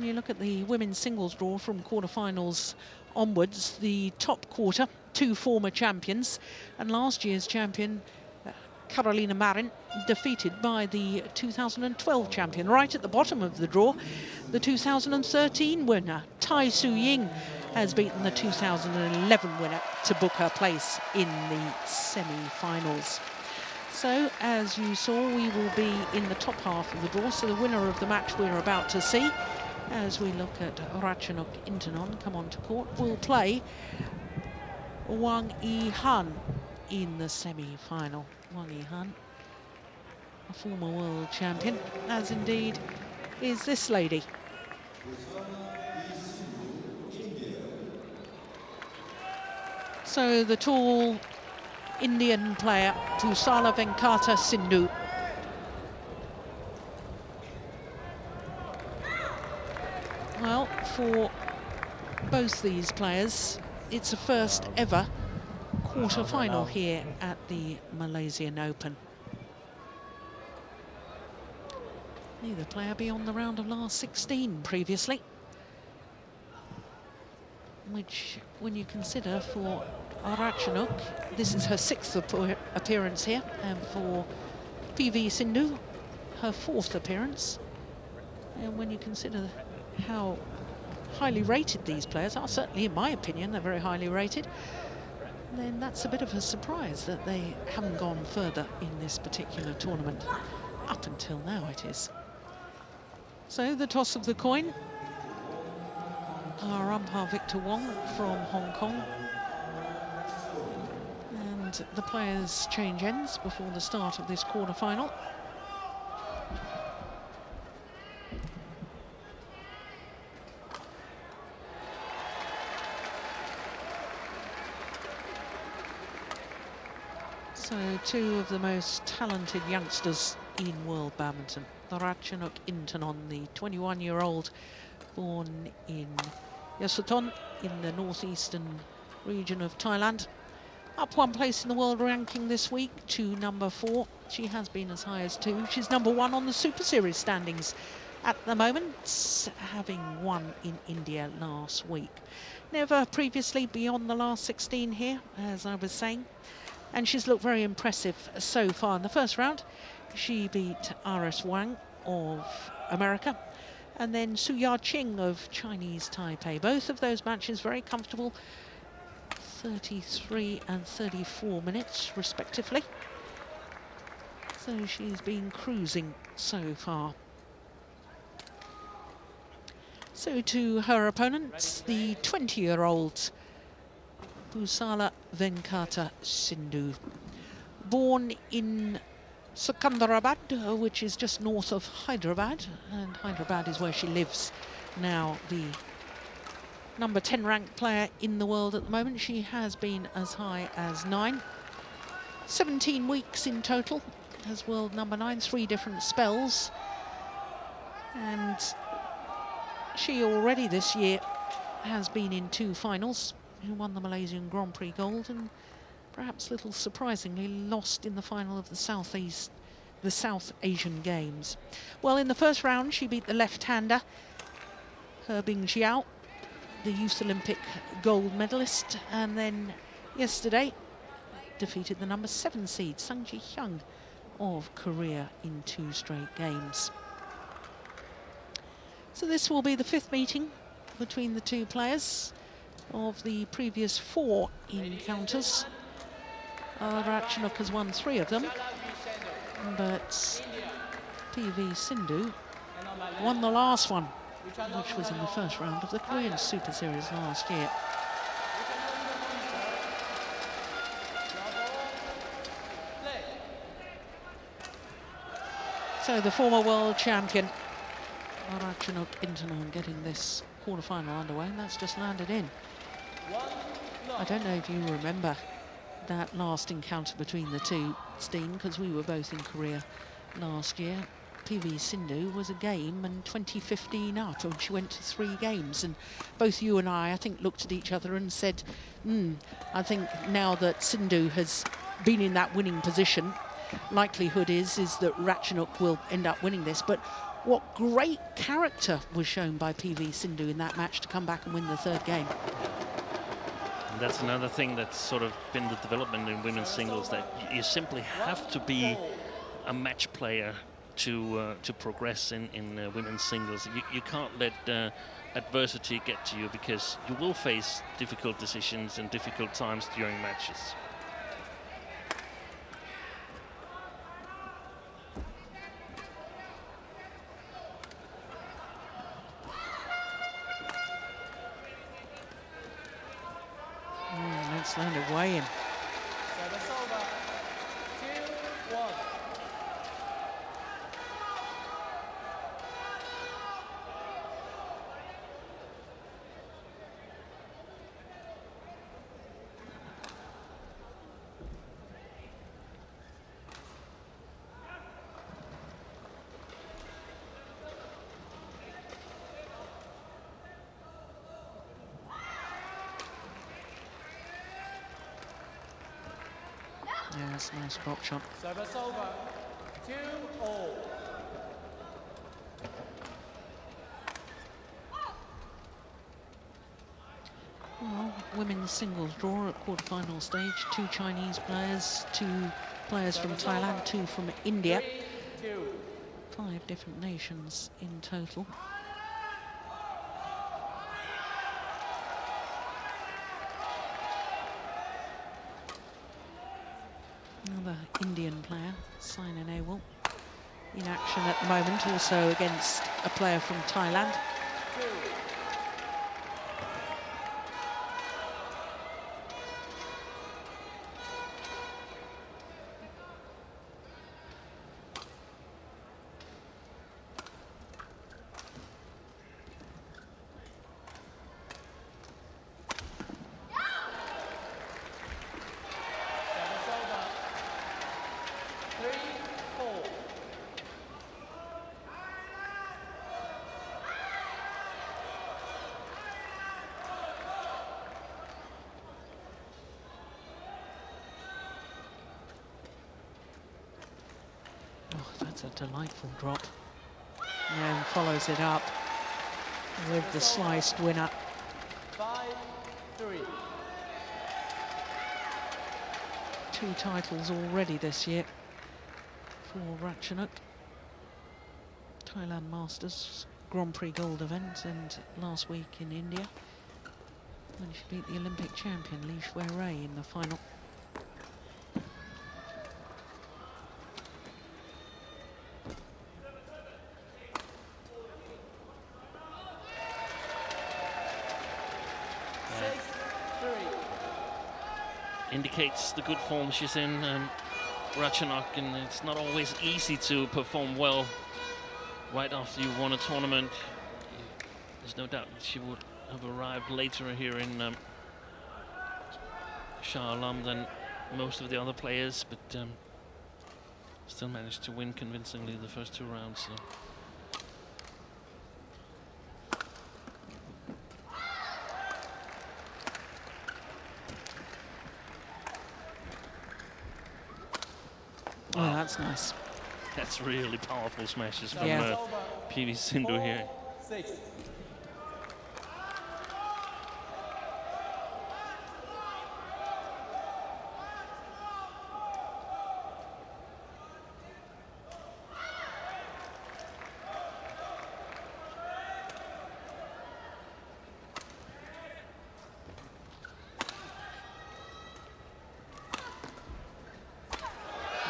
you look at the women's singles draw from quarterfinals onwards, the top quarter, 2 former champions, and last year's champion, Carolina Marin, defeated by the 2012 champion. Right at the bottom of the draw, the 2013 winner, Tai Su Ying, has beaten the 2011 winner to book her place in the semi-finals. So, as you saw, we will be in the top half of the draw. So the winner of the match we're about to see, as we look at Ratchanok Intanon come onto court, will play Wang Yihan in the semi-final. Wang Yihan, a former world champion, as indeed is this lady. So the tall Indian player, Pusarla Venkata Sindhu. Well, for both these players, it's a first ever quarter-final here at the Malaysian Open. Neither player beyond the round of last 16 previously, which, when you consider for Ratchanok, this is her 6th appearance here, and for PV Sindhu, her 4th appearance. And when you consider how highly rated these players are, certainly in my opinion, they're very highly rated, then that's a bit of a surprise that they haven't gone further in this particular tournament. Up until now, it is. So the toss of the coin. Our umpire Victor Wong from Hong Kong. And the players change ends before the start of this quarter-final. So 2 of the most talented youngsters in world badminton. The Ratchanok Intanon, the 21-year-old born in Yasothon in the northeastern region of Thailand. Up 1 place in the world ranking this week to number 4. She has been as high as 2. She's number 1 on the Super Series standings at the moment, having won in India last week. Never previously beyond the last 16 here, as I was saying. And she's looked very impressive so far. In the first round, she beat R.S. Wang of America, and then Su Ya-Ching of Chinese Taipei. Both of those matches very comfortable, 33 and 34 minutes respectively. So she's been cruising so far. So to her opponents, the 20-year-old Pusarla Venkata Sindhu, born in Secunderabad, which is just north of Hyderabad, and Hyderabad is where she lives now. The number 10 ranked player in the world at the moment. She has been as high as 9. 17 weeks in total as world number 9, 3 different spells. And she already this year has been in 2 finals. Who won the Malaysian Grand Prix Gold, and perhaps little surprisingly lost in the final of the South Asian Games. Well, in the first round she beat the left-hander Herbing Jiao, the Youth Olympic gold medalist, and then yesterday defeated the number 7 seed Sung Ji Hyung of Korea in 2 straight games. So this will be the 5th meeting between the 2 players of the previous 4 encounters. Ratchanok has won 3 of them, but PV Sindhu won the last one, which was in the first round of the Korean Super Series last year. So the former world champion Ratchanok Intanon getting this quarter-final underway, and that's just landed in. I don't know if you remember that last encounter between the 2, Steen, because we were both in Korea last year. PV Sindhu was a game and 20-15 up, and she went to 3 games, and both you and I think, looked at each other and said, I think now that Sindhu has been in that winning position, likelihood is that Ratchanok will end up winning this. But what great character was shown by PV Sindhu in that match to come back and win the third game. And that's another thing that's sort of been the development in women's singles, that you simply have to be a match player to progress in women's singles. You can't let adversity get to you, because you will face difficult decisions and difficult times during matches. It's landed way in. Service over. 2-1. Yeah, that's a nice drop shot. Service over. 2-all. Well, women's singles draw at quarterfinal stage. 2 Chinese players, 2 players from Thailand, 2 from India. 3-2. 5 different nations in total. Another Indian player, Saina Nehwal, in action at the moment, also against a player from Thailand. 2. Service over. 3-4. Oh, that's a delightful drop. Yeah, and follows it up with the sliced winner. 5-3. 2 titles already this year for Ratchanok. Thailand Masters Grand Prix Gold event, and last week in India when she beat the Olympic champion Lee Shui-Ray in the final. Indicates the good form she's in, Ratchanok, and it's not always easy to perform well right after you won a tournament. There's no doubt that she would have arrived later here in Shah Alam than most of the other players, but still managed to win convincingly the first 2 rounds. So. Oh, that's nice. That's really powerful smashes from Yeah. PV Sindhu here. 4-6.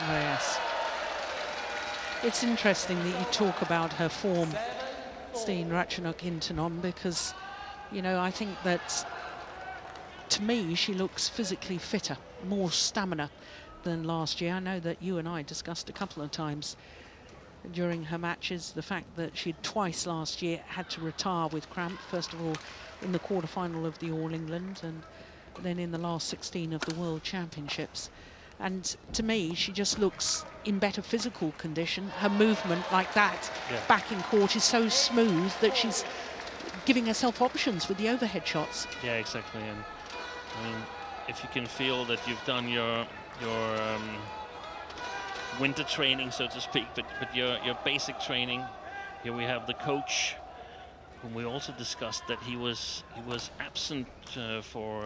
Oh, yes. It's interesting that you talk about her form, Steen Ratchanok Intanon, because, you know, I think that, to me, she looks physically fitter, more stamina than last year. I know that you and I discussed a couple of times during her matches the fact that she'd twice last year had to retire with cramp, first of all in the quarterfinal of the All England and then in the last 16 of the World Championships. And to me, she just looks in better physical condition. Her movement like that back in court is so smooth that she's giving herself options with the overhead shots. Yeah, exactly. And I mean, if you can feel that you've done your winter training, so to speak, but your basic training, Here we have the coach, whom we also discussed that he was absent for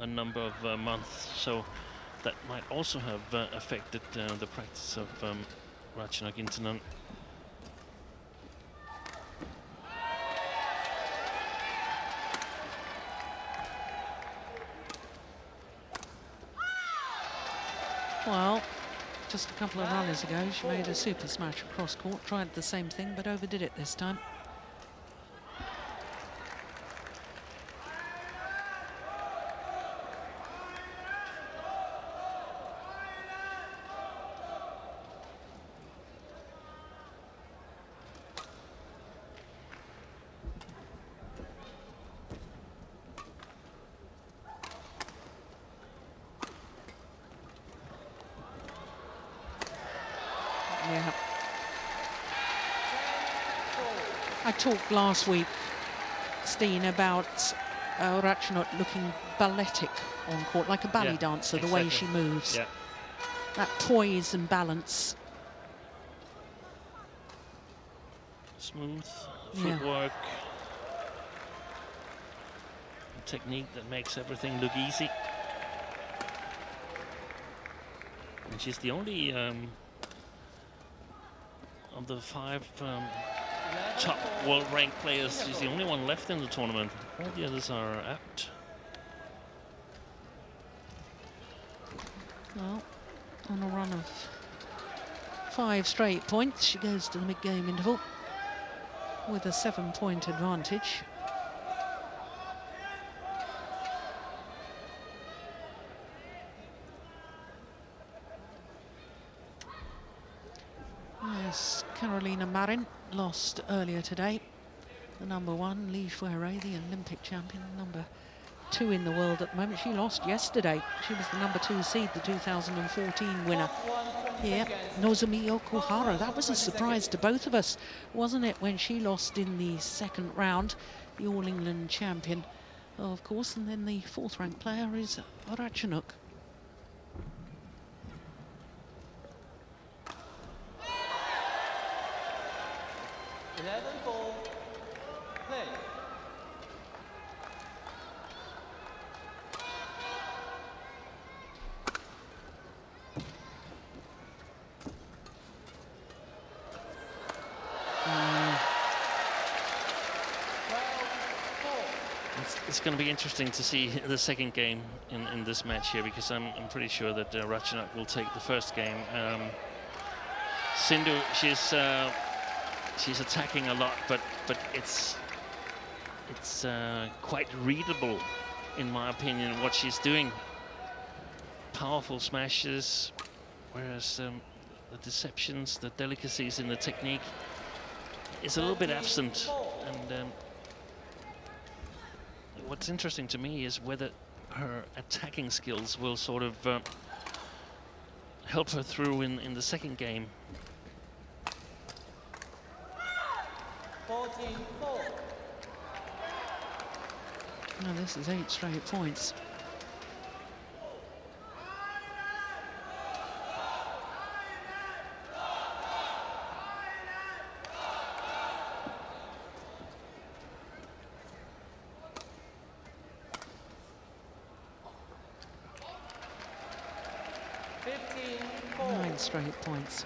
a number of months, so that might also have affected the practice of Ratchanok Intanon. Well, just a couple of runners ago, she made a super smash across court, tried the same thing, but overdid it this time. Yeah. I talked last week, Steen, about Ratchanok looking balletic on court, like a ballet dancer, the way she moves. Yeah. That poise and balance. Smooth footwork. A technique that makes everything look easy. And she's the only of the 5 top world-ranked players, she's the only one left in the tournament. All the others are out. Well, on a run of 5 straight points, she goes to the mid-game interval with a 7-point advantage. Yes, Carolina Marin lost earlier today. The #1, Li Shuirui, the Olympic champion, #2 in the world at the moment. She lost yesterday. She was the #2 seed, the 2014 winner. Here, Nozomi Okuhara. That was a surprise to both of us, wasn't it, when she lost in the second round, the All England champion, of course. And then the 4th ranked player is Ratchanok. It's going to be interesting to see the second game in this match here, because I'm pretty sure that Ratchanok will take the first game. Sindhu, she's attacking a lot, but it's quite readable, in my opinion, what she's doing. Powerful smashes, whereas the deceptions, the delicacies in the technique is a little bit absent. And what's interesting to me is whether her attacking skills will sort of help her through in the second game. 14-4. Now this is 8 straight points. Straight points.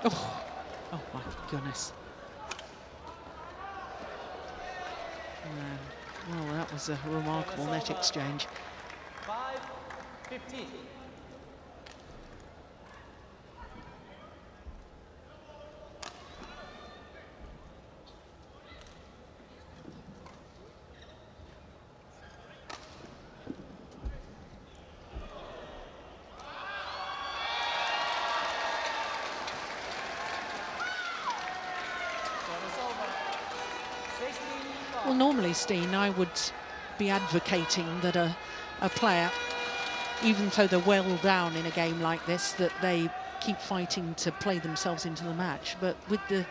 Oh my goodness. Well, that was a remarkable net exchange. 5-15. Well, normally, Steen, I would be advocating that a player, even though they're well down in a game like this, that they keep fighting to play themselves into the match, but with the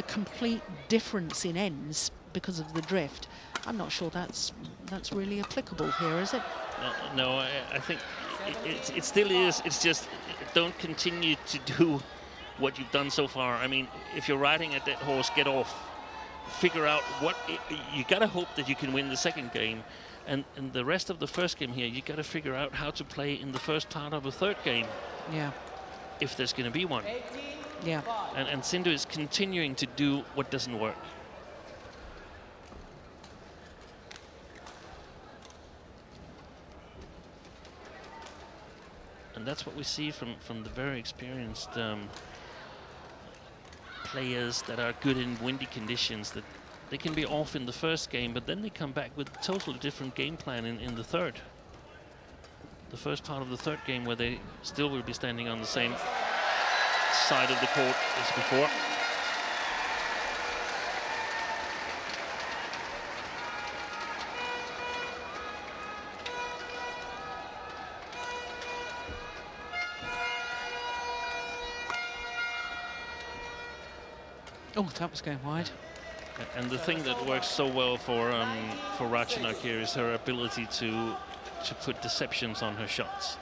complete difference in ends because of the drift, I'm not sure that's really applicable here, is it? No, I think it still is. It's just don't continue to do what you've done so far. I mean, if you're riding a dead horse, get off. Figure out what you gotta hope that you can win the second game, and the rest of the first game here, you gotta figure out how to play in the first part of the third game. Yeah. If there's gonna be one. 18, Yeah. 5. And Sindhu is continuing to do what doesn't work. And that's what we see from the very experienced players that are good in windy conditions, that they can be off in the first game, but then they come back with a totally different game plan in the third. The first part of the third game, where they still will be standing on the same side of the court as before. Oh, that was going wide. And the thing that works so well for Ratchanok here is her ability to put deceptions on her shots.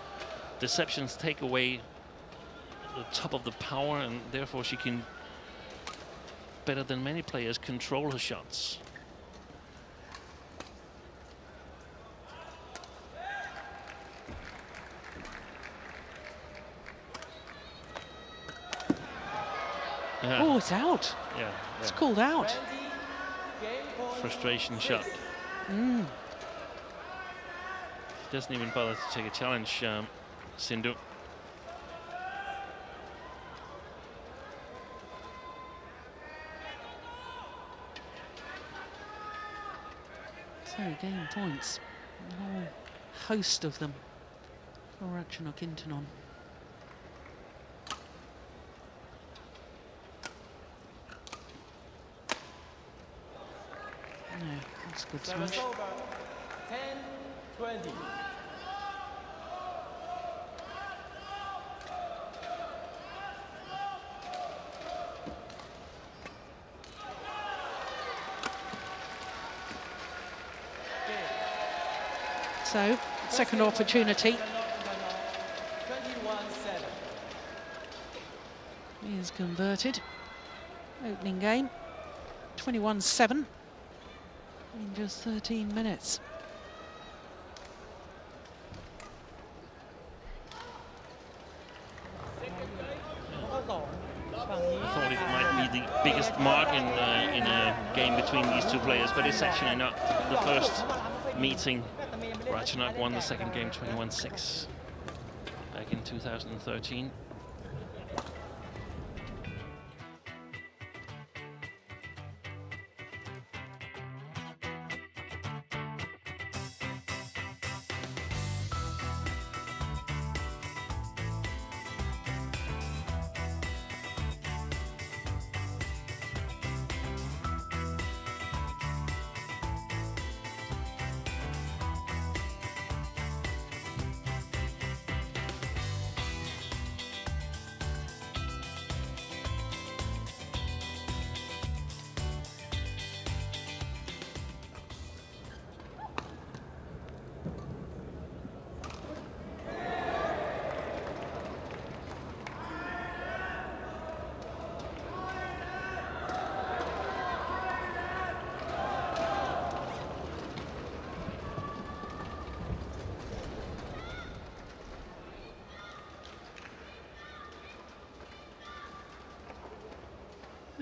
Deceptions take away the top of the power, and therefore she can, better than many players, control her shots. Yeah. Oh, it's out. Yeah, It's yeah. called out. 20, game point. Frustration shot. Mm. She doesn't even bother to take a challenge, Sindhu. So game points. A whole host of them for Ratchanok Intanon. Yeah, that's a good Service smash. over. 10, 20. So, second opportunity 21-7. is converted. Opening game, 21-7 in just 13 minutes. I thought it might be the biggest mark in a game between these two players, but it's actually not. The first meeting, Ratchanok won the second game 21-6 back in 2013.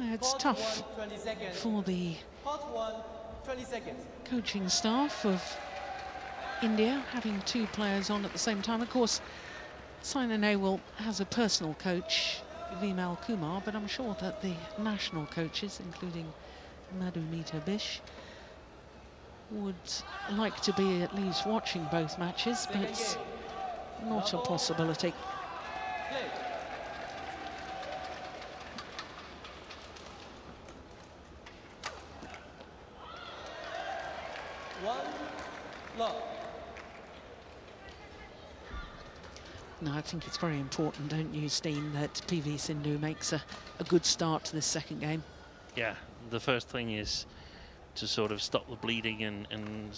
It's Court tough 1, 20 seconds. for the Court 1, 20 seconds. coaching staff of India having two players on at the same time. Of course, Saina Nehwal has a personal coach, Vimal Kumar, but I'm sure that the national coaches, including Madhumita Bish, would like to be at least watching both matches, but it's not a possibility. Play. 1, love. No, I think it's very important, don't you, Steen, that PV Sindhu makes a good start to this second game. Yeah, the first thing is to sort of stop the bleeding and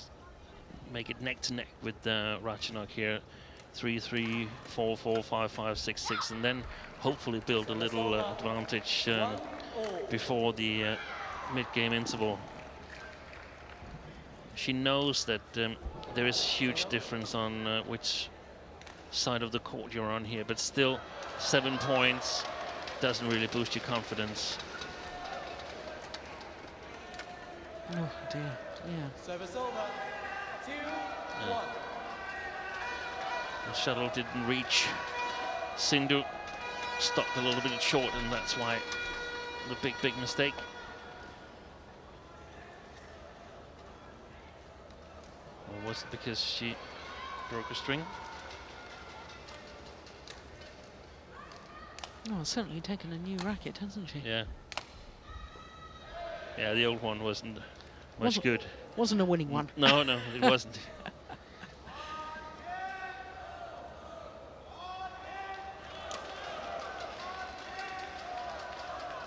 make it neck to neck with Ratchanok here. 3-3, 4-4, 5-5, 6-6, and then hopefully build a little advantage before the mid-game interval. She knows that there is huge difference on which side of the court you're on here, but still 7 points doesn't really boost your confidence. Oh dear, yeah. Service over. 2-1. The shuttle didn't reach. Sindhu stopped a little bit short, and that's why the big mistake. Or was it because she broke a string? Oh, certainly taken a new racket, hasn't she? Yeah. Yeah, the old one wasn't much good. Wasn't a winning one. No, it wasn't.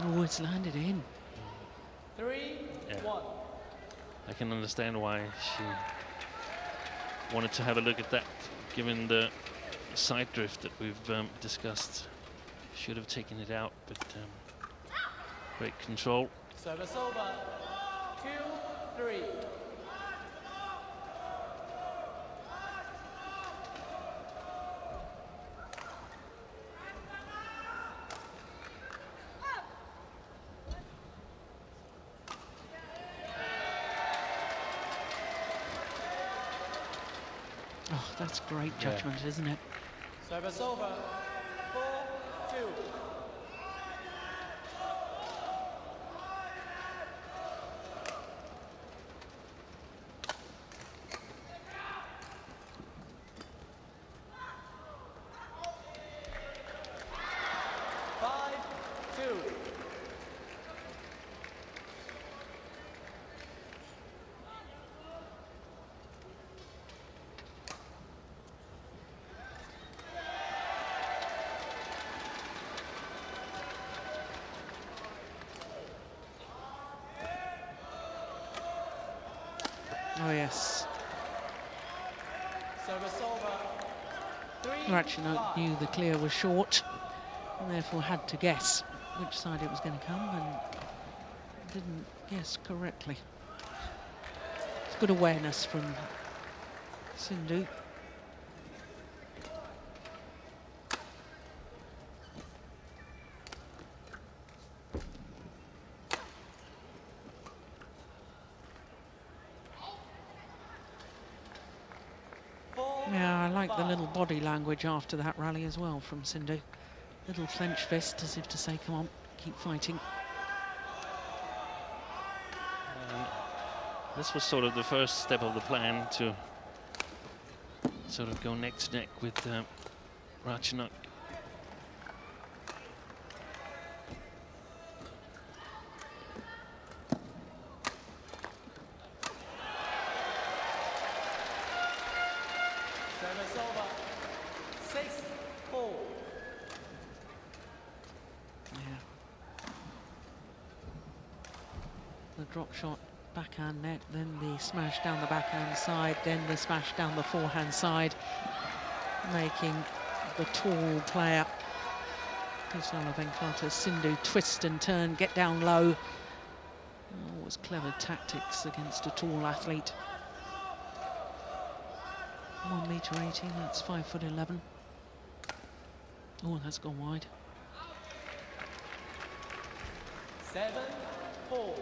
Oh, it's landed in. 3-1. I can understand why she wanted to have a look at that, given the side drift that we've discussed. Should have taken it out, but great control. Service over. 2-3. Oh, that's great judgment, isn't it? Service over. 4-2. Oh, yes. Service over. 3-5. Ratchanok knew the clear was short and therefore had to guess which side it was going to come and didn't guess correctly. It's good awareness from Sindhu. Yeah, I like the little body language after that rally as well from Sindhu. Little clenched fist as if to say, come on, keep fighting. This was sort of the first step of the plan to sort of go neck to neck with Ratchanok. Service over. 6-4. Yeah. The drop shot, backhand net, then the smash down the backhand side, then the smash down the forehand side, making the tall player, Pusarla Venkata Sindhu, twist and turn, get down low. Always clever tactics against a tall athlete. 1m80, that's 5'11". Oh, that's gone wide. 7-4.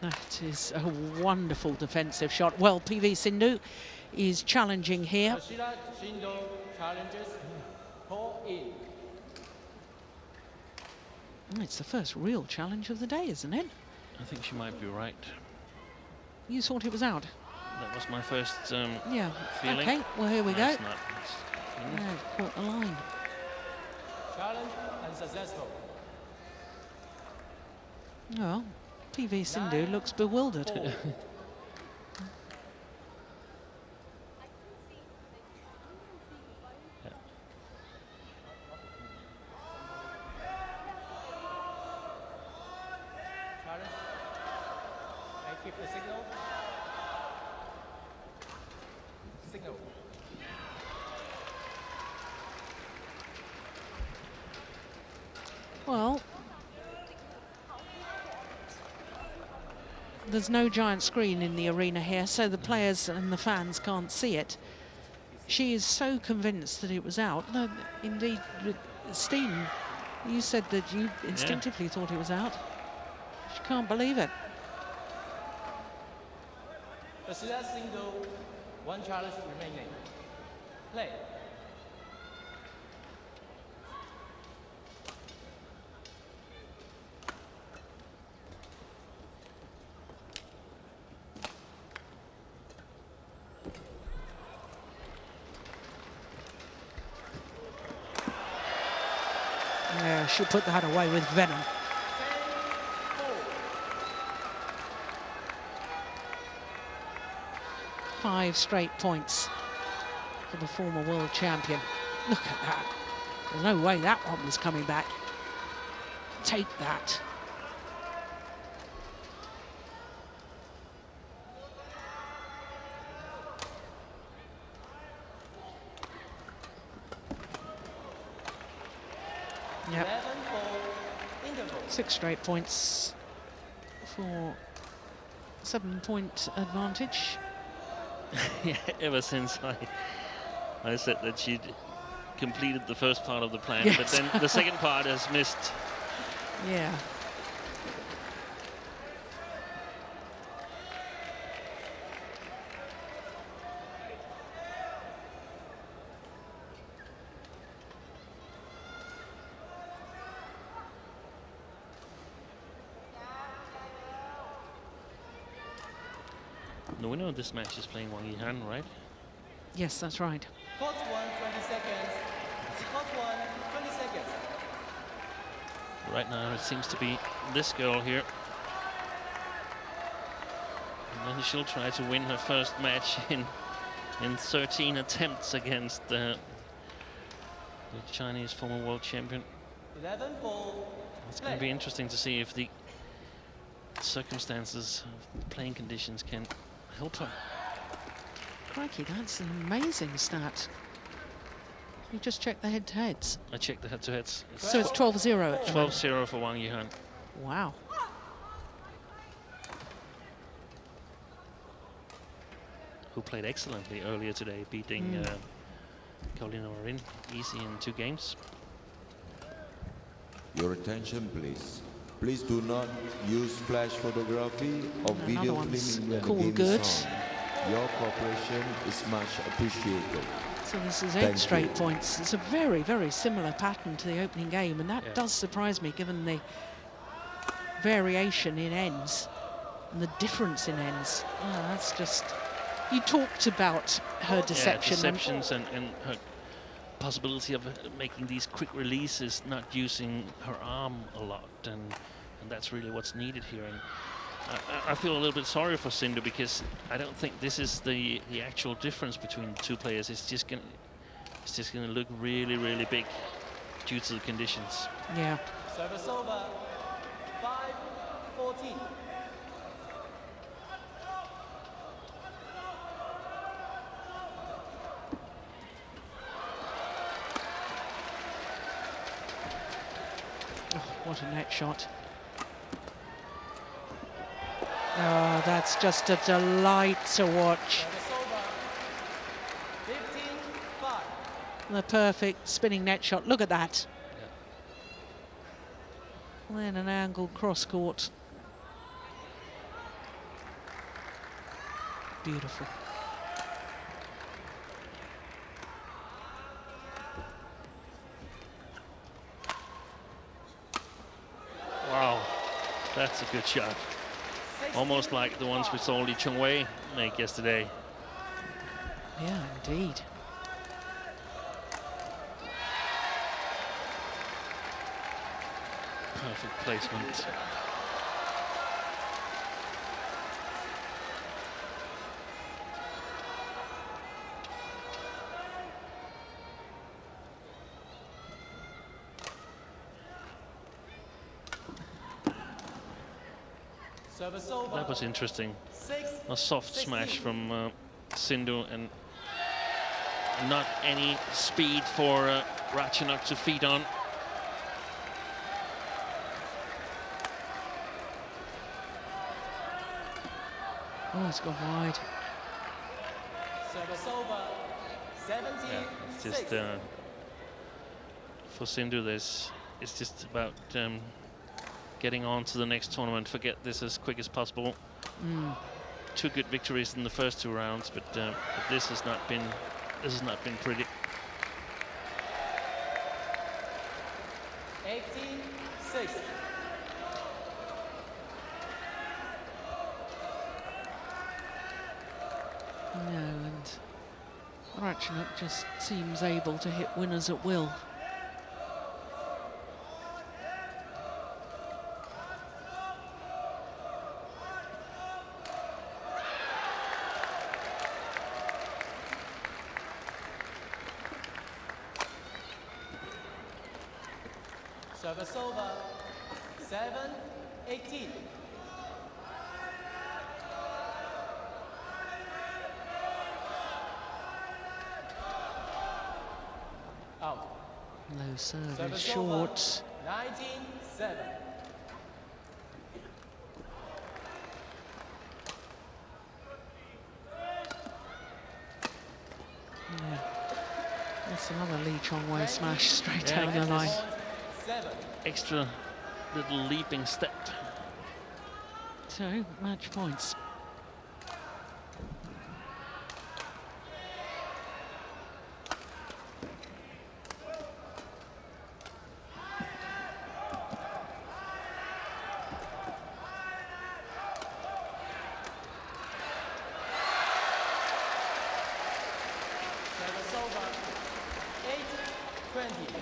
That is a wonderful defensive shot. Well, PV Sindhu is challenging here. Sindhu challenges. Call in. It's the first real challenge of the day, isn't it? I think she might be right. You thought it was out? That was my first Yeah. feeling. Okay, well, here we No, go. it's not. It's in. Yeah, caught the line. Challenge unsuccessful. Well, PV Sindhu looks bewildered. 4. Challenge. I keep the signal. Signal. Well, there's no giant screen in the arena here, so the players and the fans can't see it. She is so convinced that it was out. No, indeed, Steen, you said that you instinctively thought it was out. She can't believe it. Pusarla Sindhu, 1 challenge remaining. Play. Yeah, she'll put that away with venom. 10-4. 5 straight points for the former world champion. Look at that. There's no way that one was coming back. Take that. Yep. 11-4. Interval. 6 straight points for 7-point advantage. Yeah, ever since I said that she'd completed the first part of the plan, Yes. but then the second part has missed. Yeah. The winner of this match is playing Wang Yihan, right? Yes, that's right. Court 1, 20 seconds. Court 1, 20 seconds. Right now it seems to be this girl here. And then she'll try to win her first match in 13 attempts against the Chinese former world champion. 11-4. It's going to be interesting to see if the circumstances of playing conditions can help her. Crikey, that's an amazing stat. You just checked the head-to-heads. I checked the head-to-heads. So it's 12-0. 12-0 for Wang Yihan. Wow. Who played excellently earlier today, beating Carolina Marin easy in 2 games. Your attention, please. Please do not use flash photography or Another video one's filming when cool the game good. is on. Your cooperation is much appreciated. So this is 8 Thank straight you. points. It's a very, very similar pattern to the opening game, and that Yeah. does surprise me given the variation in ends and the difference in ends. Oh, that's just... You talked about her deception. Yeah, deceptions and her possibility of making these quick releases, not using her arm a lot, and that's really what's needed here. And I feel a little bit sorry for Sindhu because I don't think this is the actual difference between the 2 players. It's just gonna look really, really big due to the conditions. Yeah. Service over. 5-14. Oh, what a net shot. Oh, that's just a delight to watch. Service over. 15-5. The perfect spinning net shot. Look at that. Then an angled cross court. Beautiful. That's a good shot. Almost like the ones we saw Lee Chung-wei make yesterday. Yeah, indeed. Perfect placement. Service over. That was interesting. 6, A soft 16. smash from Sindhu, and not any speed for Ratchanok to feed on. Oh, it's gone wide. Service over. 17. Yeah, it's just for Sindhu, it's just about getting on to the next tournament. Forget this as quick as possible. Two good victories in the first 2 rounds, but this has not been pretty. 18-6. No, and Ratchanok just seems able to hit winners at will. Service over. 7-18. Out. Low service, Service short. over. 19-7. Yeah. That's another Lee Chong-wei smash straight Yeah, down the line. 7. Extra little leaping step. So, match points. Service over. 8-20.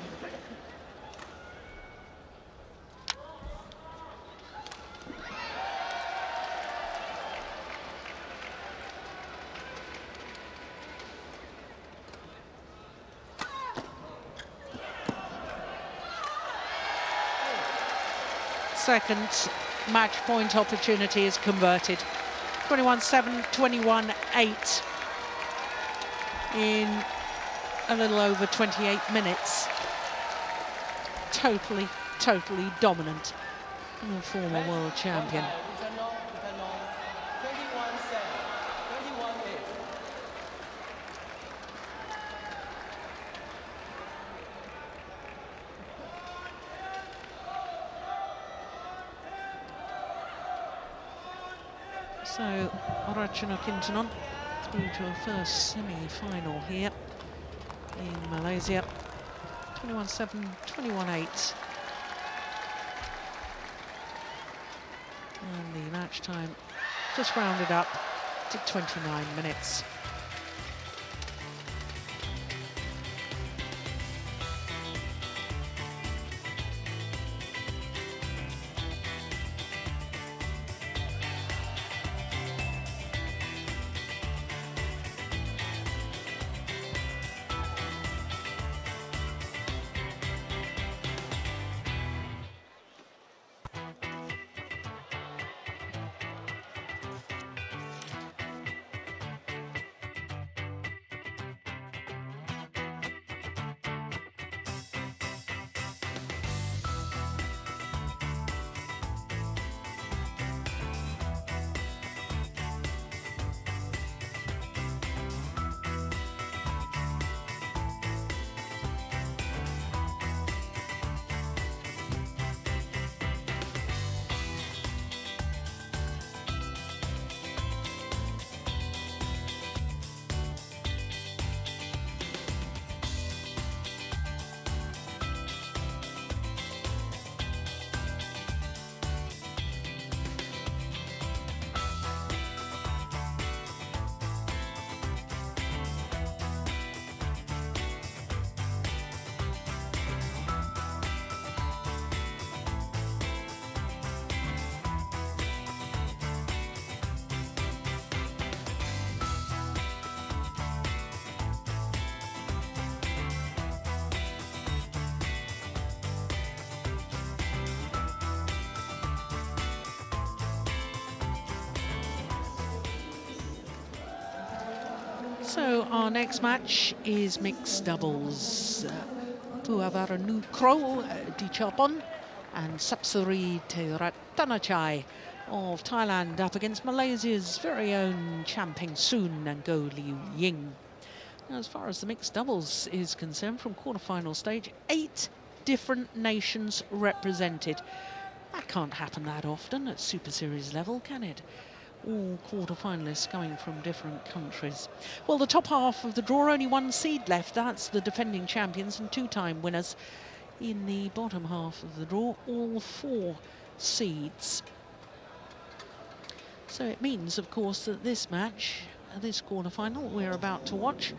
Second match point opportunity is converted. 21-7, 21-8 in a little over 28 minutes. Totally dominant. And a former world champion. Ratchanok Intanon. 21-7. 21-8. So, Ratchanok Intanon through to a first semi-final here in Malaysia. 21-7, 21-8. And the match time just rounded up to 29 minutes. So our next match is mixed doubles. Puavaranukrow Dichapon and Sapsari Ratchanok of Thailand up against Malaysia's very own Champing Soon and Go Liu Ying. As far as the mixed doubles is concerned, from quarterfinal stage, 8 different nations represented. That can't happen that often at Super Series level, can it? All quarterfinalists coming from different countries. Well, the top half of the draw, only 1 seed left. That's the defending champions and 2-time winners. In the bottom half of the draw, all 4 seeds. So it means, of course, that this match, this quarterfinal we're about to watch,